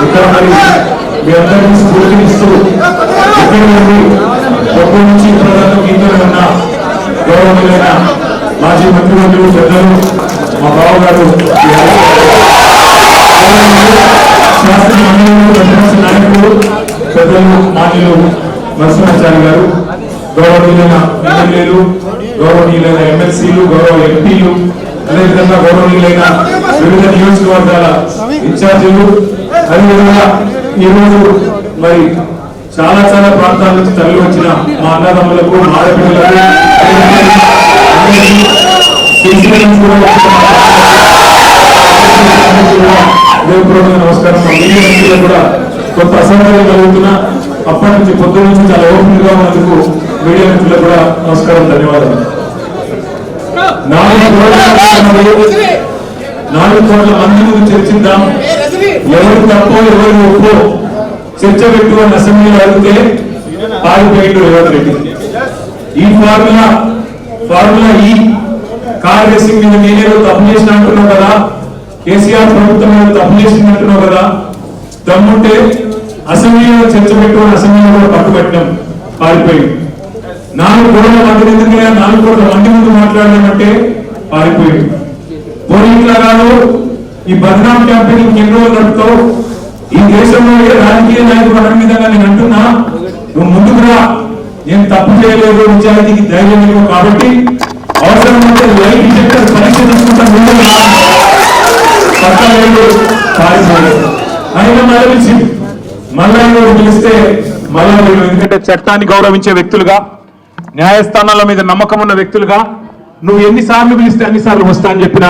ఇక్కడ మరి మీ అందరినీ స్ఫూర్తినిస్తూ ఇక్కడ నుండి ఒక్కడి నుంచి ప్రధాన గీతలు ఉన్న గౌరవమైన మాజీ మంత్రివర్యులు పెద్దలు మా బావగారు శాస్త్ర మండలిలో ప్రతిపక్ష నాయకులు పెద్దలు మాన్యులు నరసింహాచారి గారు, గౌరవనీయులైన ఎమ్మెల్యేలు, గౌరవనీయులైన ఎమ్మెల్సీలు, గౌరవ ఎంపీలు, అదేవిధంగా గౌరవనీయులైన వివిధ నియోజకవర్గాల ఇన్ఛార్జీలు, అదేవిధంగా ఈరోజు మరి చాలా చాలా ప్రాంతాల నుంచి తరలి వచ్చిన మా అన్నదమ్ములకు, మా ఆడపిల్లలకు, నమస్కారం. మీడియా కూడా కొంత అసౌకర్యం కలుగుతున్నా అప్పటి నుంచి పొద్దున్న నుంచి చాలా ఓపెన్ గా ఉన్నందుకు మీడియా మిత్రులకు కూడా నమస్కారం, ధన్యవాదాలు. 4 కోట్ల మంది ముందు చర్చిద్దాం, ఎవరు తప్పో ఎవరు ఒప్పో చర్చ పెట్టు అని అసెంబ్లీలో అడిగితే పారిపోయిండు రేవంత్ రెడ్డి. ఈ ఫార్ములా ఈ కార్ రేసింగ్ మీద నేనేదో తప్పు చేసిన అంటున్నావు కదా, కేసీఆర్ ప్రభుత్వం మీద తప్పు చేసింది అంటున్నావు కదా, దమ్ముంటే అసెంబ్లీలో చర్చ పెట్టు అని అసెంబ్లీలో కూడా పట్టుబట్టినాం, పారిపోయింది. 4 కోట్ల మంది ఎందుకు 4 కోట్ల మంది ముందు మాట్లాడదామంటే పారిపోయింది. పోలీసులా కాదు, ఈ బద్నాం క్యాంపెయిన్ ఎన్ని రోజులు నడుపుతావు? ఈ దేశంలో ఏ రాజకీయ నాయకుడు అన్న విధంగా నేను అంటున్నా, నువ్వు ముందుకు రా, నేను తప్పు చేయలేదు, నిజాయితీకి ధైర్యం లేవు కాబట్టి అవసరమైతే లైఫ్ డిటెక్టర్ పరీక్ష తీసుకుంటా ముందు అయినా మళ్ళీ పిలిస్తే మళ్ళా ఎందుకంటే చట్టాన్ని గౌరవించే వ్యక్తులుగా, న్యాయస్థానాల మీద నమ్మకం ఉన్న వ్యక్తులుగా నువ్వు ఎన్నిసార్లు పిలిస్తే అన్నిసార్లు వస్తా అని చెప్పిన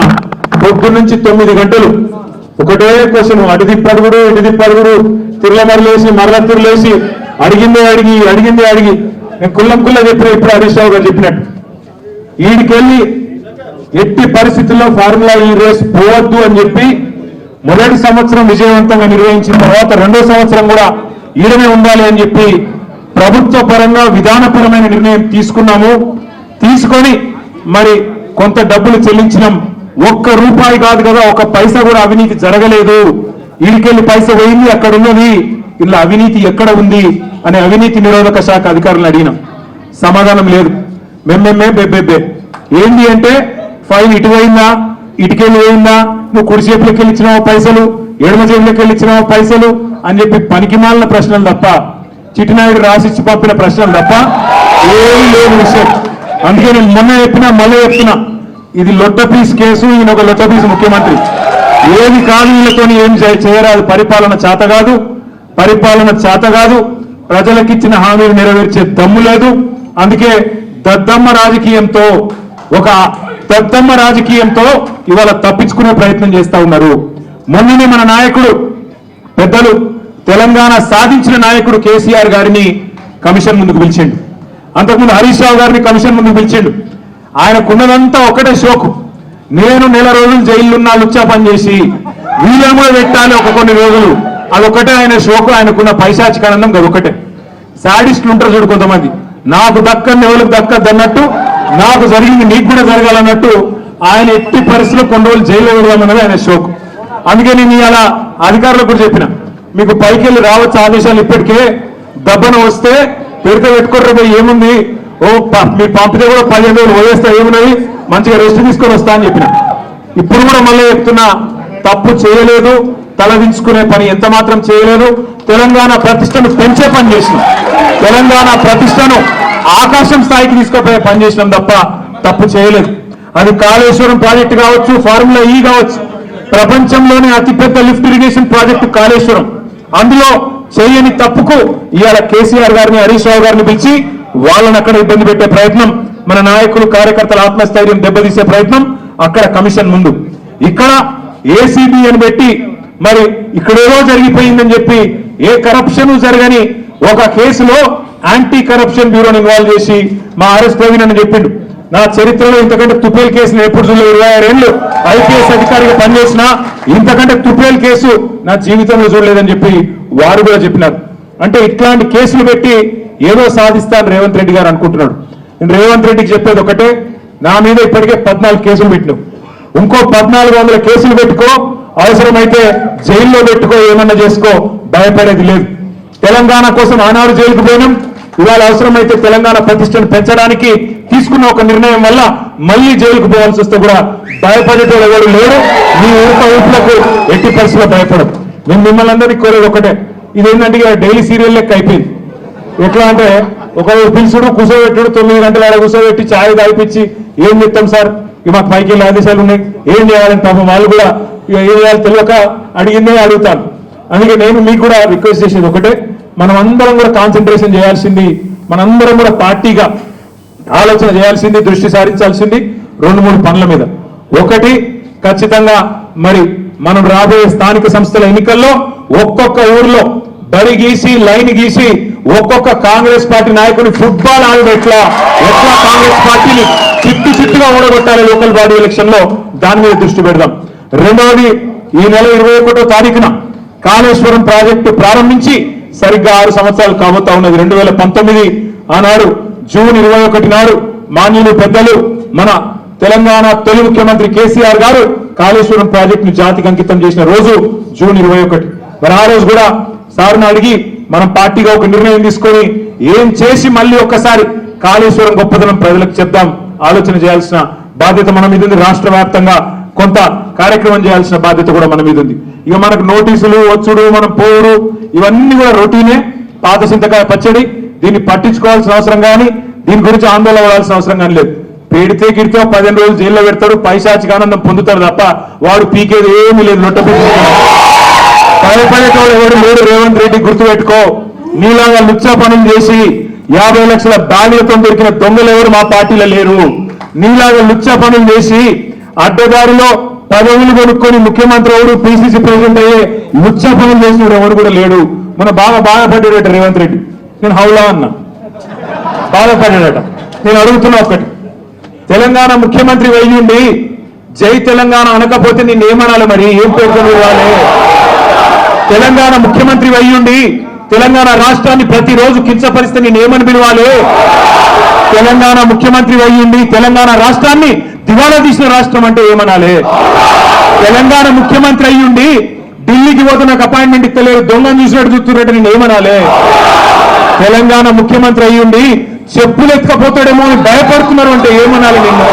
పొద్దు నుంచి 9 గంటలు ఒకటే క్వశ్చన్, అటు తిప్పడుగుడు ఇటు తిప్పడుగుడు, తిరులమరలేసి మరల తిరులేసి అడిగిందే అడిగి నేను కుల్లం చెప్పిన ఇప్పుడు హరీష్ రావు గారు చెప్పినట్టు ఈడికెళ్ళి ఎట్టి పరిస్థితుల్లో ఫార్ములా ఈ రేస్ పోవద్దు అని చెప్పి మొదటి సంవత్సరం విజయవంతంగా నిర్వహించిన తర్వాత 2వ సంవత్సరం కూడా ఈడనే ఉండాలి అని చెప్పి ప్రభుత్వ పరంగా విధానపరమైన నిర్ణయం తీసుకొని మరి కొంత డబ్బులు చెల్లించినాం. 1 రూపాయి కాదు కదా, 1 పైసా కూడా అవినీతి జరగలేదు. ఈడికెళ్ళి పైసా పోయింది, అక్కడ ఉన్నది, ఇలా అవినీతి ఎక్కడ ఉంది అనే అవినీతి నిరోధక శాఖ అధికారులను అడిగినాం, సమాధానం లేదు. బెబ్బెబ్బే ఏంటి అంటే ఫైన్ ఇటు పోయిందా, ఇటుకెళ్ళి పోయిందా, నువ్వు కుడి చేతులకు వెళ్ళిచ్చినావు పైసలు, ఎడమ చేతులకు వెళ్ళిచ్చినావు పైసలు అని చెప్పి పనికిమాలిన ప్రశ్నలు తప్ప, చిట్టినాయుడు రాసిచ్చి పంపిన ప్రశ్నలు తప్ప ఏమీ లేని విషయం. అందుకే నేను మొన్న చెప్పినా మళ్ళీ చెప్తున్నా, ఇది లొట్టపీస్ కేసు, ఈయన ఒక లొట్టపీస్ ముఖ్యమంత్రి. ఏది కాదు వీళ్ళతో ఏం చేయరాదు, పరిపాలన చేత కాదు, ప్రజలకిచ్చిన హామీలు నెరవేర్చే దమ్ము లేదు. అందుకే దద్దమ్మ రాజకీయంతో ఇవాళ తప్పించుకునే ప్రయత్నం చేస్తా ఉన్నారు. మొన్ననే మన నాయకుడు పెద్దలు తెలంగాణ సాధించిన నాయకుడు కేసీఆర్ గారిని కమిషన్ ముందుకు పిలిచిండు, అంతకుముందు హరీష్ రావు గారిని కమిషన్ ముందుకు పిలిచిండు. ఆయనకున్నదంతా ఒకటే షోకు, నేను నెల రోజులు జైలున్నా లుచ్చా పని చేసి వీళ్ళని కూడా పెట్టాలి కొన్ని రోజులు, అదొకటే ఆయన షోకు. ఆయనకున్న పైశాచికానందం అదొకటే. సాడిస్టులు ఉంటారు చూడు కొంతమంది, నాకు దక్కని ఎవరికి దక్కద్దు అన్నట్టు, నాకు జరిగింది నీకు కూడా జరగాలన్నట్టు ఆయన ఎట్టి పరిస్థితుల్లో కొన్ని రోజులు జైల్లో పెడదామన్నది ఆయన షోకు. అందుకే నేను ఇలా అధికారులకు కూడా చెప్పిన, మీకు పైకి వెళ్ళి రావచ్చు ఆదేశాలు, ఇప్పటికే దబ్బన వస్తే పెట్టుకోరు ఏముంది, మీరు పంపితే కూడా 15 రోజులు వదిలేస్తా, ఏమున్నది మంచిగా రెస్ట్ తీసుకొని వస్తా అని చెప్పిన. ఇప్పుడు కూడా మళ్ళీ చెప్తున్నా, తప్పు చేయలేదు, తలదించుకునే పని ఎంత మాత్రం చేయలేదు. తెలంగాణ ప్రతిష్టను పెంచే పని చేసినాం, తెలంగాణ ప్రతిష్టను ఆకాశం స్థాయికి తీసుకుపోయే పని చేసినాం తప్ప తప్పు చేయలేదు. అది కాళేశ్వరం ప్రాజెక్టు కావచ్చు, ఫార్ములా ఈ కావచ్చు, ప్రపంచంలోనే అతిపెద్ద లిఫ్ట్ ఇరిగేషన్ ప్రాజెక్టు కాళేశ్వరం. అందులో చేయని తప్పుకు ఇవాళ కేసీఆర్ గారిని హరీష్ రావు గారిని పిలిచి వాళ్ళని అక్కడ ఇబ్బంది పెట్టే ప్రయత్నం, మన నాయకులు కార్యకర్తల ఆత్మస్థైర్యం దెబ్బతీసే ప్రయత్నం అక్కడ కమిషన్ ముందు. ఇక్కడ ఏసీబీ అని పెట్టి మరి ఇక్కడేదో జరిగిపోయిందని చెప్పి ఏ కరప్షన్ జరగని ఒక కేసులో యాంటీ కరప్షన్ బ్యూరోని ఇన్వాల్వ్ చేసి మా ఆర్ఎస్ ప్రవీణ్ అని చెప్పిండు, నా చరిత్రలో ఇంతకంటే తుపేల్ కేసులు ఎప్పుడు చూడలేదు, 26 ఏళ్ళు ఐపీఎస్ అధికారిగా పనిచేసిన ఇంతకంటే తుపేల్ కేసు నా జీవితంలో చూడలేదని చెప్పి వారు కూడా చెప్పినారు. అంటే ఇట్లాంటి కేసులు పెట్టి ఏదో సాధిస్తాను రేవంత్ రెడ్డి గారు అనుకుంటున్నాడు. నేను రేవంత్ రెడ్డికి చెప్పేది ఒకటే, నా మీద ఇప్పటికే 14 కేసులు పెట్టినావు, ఇంకో 1400 కేసులు పెట్టుకో, అవసరమైతే జైల్లో పెట్టుకో, ఏమన్నా చేసుకో, భయపడేది లేదు. తెలంగాణ కోసం ఆనాడు జైలుకు పోయినాం, ఇవాళ అవసరమైతే తెలంగాణ ప్రతిష్టను పెంచడానికి తీసుకున్న ఒక నిర్ణయం వల్ల మళ్ళీ జైలుకు పోవాల్సి వస్తే కూడా భయపడేటోడు ఎవరు లేరు. మీ ఊపులకు ఎట్టి పరిస్థితుల్లో భయపడదు. నేను మిమ్మల్ని అందరినీ కోరేది ఒకటే, ఇదేంటంటే డైలీ సీరియల్ లెక్క అయిపోయింది. ఎట్లా అంటే ఒకరోజు పిలుచుడు, కూర్చోబెట్టుడు, 9 గంటల ఆడ కూర్చోబెట్టి ఛాయ్ తాగిపించి ఏం చెప్తాం సార్, ఇక మాకు పైకి వెళ్ళే ఆదేశాలు ఉన్నాయి, ఏం చేయాలని పాపం వాళ్ళు కూడా ఏం చేయాలి తెలియక అడిగిందే అడుగుతాను. అందుకే నేను మీకు కూడా రిక్వెస్ట్ చేసేది ఒకటే, మనం అందరం కూడా కాన్సన్ట్రేషన్ చేయాల్సింది, మనందరం కూడా పార్టీగా ఆలోచన చేయాల్సింది, దృష్టి సారించాల్సింది 2-3 పనుల మీద. ఒకటి, ఖచ్చితంగా మరి మనం రాబోయే స్థానిక సంస్థల ఎన్నికల్లో ఒక్కొక్క ఊర్లో బరి గీసి లైన్ గీసి ఒక్కొక్క కాంగ్రెస్ పార్టీ నాయకుని ఫుట్బాల్ ఆడు ఎట్లా కాంగ్రెస్ పార్టీని చిట్టుగా ఓడగొట్టాలి లోకల్ బాడీ ఎలక్షన్ లో, దాని మీద దృష్టి పెడదాం. రెండవది, ఈ నెల 21వ తారీఖున కాళేశ్వరం ప్రాజెక్టు ప్రారంభించి సరిగ్గా 6 సంవత్సరాలు కాబోతా ఉన్నది. 2019 ఆనాడు జూన్ 21 నాడు మాన్యులు పెద్దలు మన తెలంగాణ తొలి ముఖ్యమంత్రి కేసీఆర్ గారు కాళేశ్వరం ప్రాజెక్టును జాతికి అంకితం చేసిన రోజు జూన్ 21. మరి ఆ రోజు కూడా సార్ను అడిగి మనం పార్టీగా ఒక నిర్ణయం తీసుకొని ఏం చేసి మళ్ళీ ఒక్కసారి కాళేశ్వరం గొప్పదనం ప్రజలకు చెప్దాం, ఆలోచన చేయాల్సిన బాధ్యత మన మీద ఉంది. రాష్ట్ర వ్యాప్తంగా కొంత కార్యక్రమం చేయాల్సిన బాధ్యత కూడా మన మీద ఉంది. ఇక మనకు నోటీసులు వచ్చుడు, మనం పోరు, ఇవన్నీ కూడా రొటీనే, పాత చింతకాయ పచ్చడి. దీన్ని పట్టించుకోవాల్సిన అవసరం కానీ, దీని గురించి ఆందోళన పడాల్సిన అవసరం కానీ లేదు. పెడితే గిడితే 15 రోజులు జైల్లో పెడతాడు, పైశాచిక ఆనందం పొందుతాడు తప్ప వాడు పీకేది ఏమీ లేదు. భయపడేటోడు ఎవరు లేడు. రేవంత్ రెడ్డి గుర్తుపెట్టుకో, నీలాగా లుచ్చా పనులు చేసి 50 లక్షల బ్యాగులతో దొరికిన దొంగలు ఎవరు మా పార్టీలో లేరు. నీలాగా లుచ్చా పనులు చేసి అడ్డదారిలో పదవులు కొనుక్కొని ముఖ్యమంత్రి ఎవరు, పిసిసి ప్రెసిడెంట్ అయ్యే లుచ్చా పనులు చేసిన ఎవరు కూడా లేడు. మన బాధపడ్డాడట రేవంత్ రెడ్డి. నేను హౌలా అన్నా, బాధపడ్డాడట. నేను అడుగుతున్నా ఒకటి, తెలంగాణ ముఖ్యమంత్రి అయ్యుండి జై తెలంగాణ అనకపోతే నేనేమనాలి? మరి ఏం పేర్కొని ఇవ్వాలి? తెలంగాణ ముఖ్యమంత్రి అయ్యుండి తెలంగాణ రాష్ట్రాన్ని ప్రతిరోజు కించపరిస్తే నేనేమని పిలవాలి? తెలంగాణ ముఖ్యమంత్రి అయ్యుండి తెలంగాణ రాష్ట్రాన్ని దివాలా తీసిన రాష్ట్రం అంటే ఏమనాలి? తెలంగాణ ముఖ్యమంత్రి అయ్యుండి ఢిల్లీకి పోతే నాకు అపాయింట్మెంట్ ఇస్తలేదు, దొంగను చూసినట్టు చూస్తున్నట్టు నేనేమనాలి? తెలంగాణ ముఖ్యమంత్రి అయ్యుండి చెప్పులు ఎత్తుకపోతాడేమో అని భయపడుతున్నారు అంటే ఏమనాలి నిన్ను?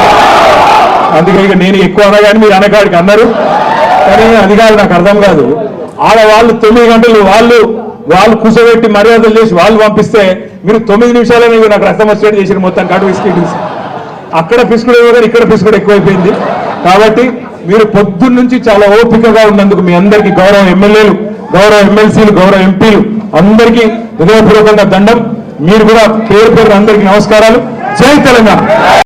అందుకే ఇక నేను ఎక్కువ అనగాని మీరు అనగాడికి అన్నారు, కానీ అది కాదు, నాకు అర్థం కాదు. ఆడవాళ్ళు 9 గంటలు వాళ్ళు కూర్చోబెట్టి మర్యాదలు చేసి వాళ్ళు పంపిస్తే మీరు 9 నిమిషాలనే నాకు రక్తం వచ్చేది చేసిన మొత్తం కాటు బిస్కెట్. అక్కడ పిసుకుడు కానీ ఇక్కడ పిసుకుడు ఎక్కువైపోయింది. కాబట్టి మీరు పొద్దున్న నుంచి చాలా ఓపికగా ఉన్నందుకు మీ అందరికీ గౌరవ ఎమ్మెల్యేలు, గౌరవ ఎమ్మెల్సీలు, గౌరవ ఎంపీలు అందరికీ హృదయపూర్వకంగా దండం. మీరు కూడా పేరు అందరికీ నమస్కారాలు. జై తెలంగాణ.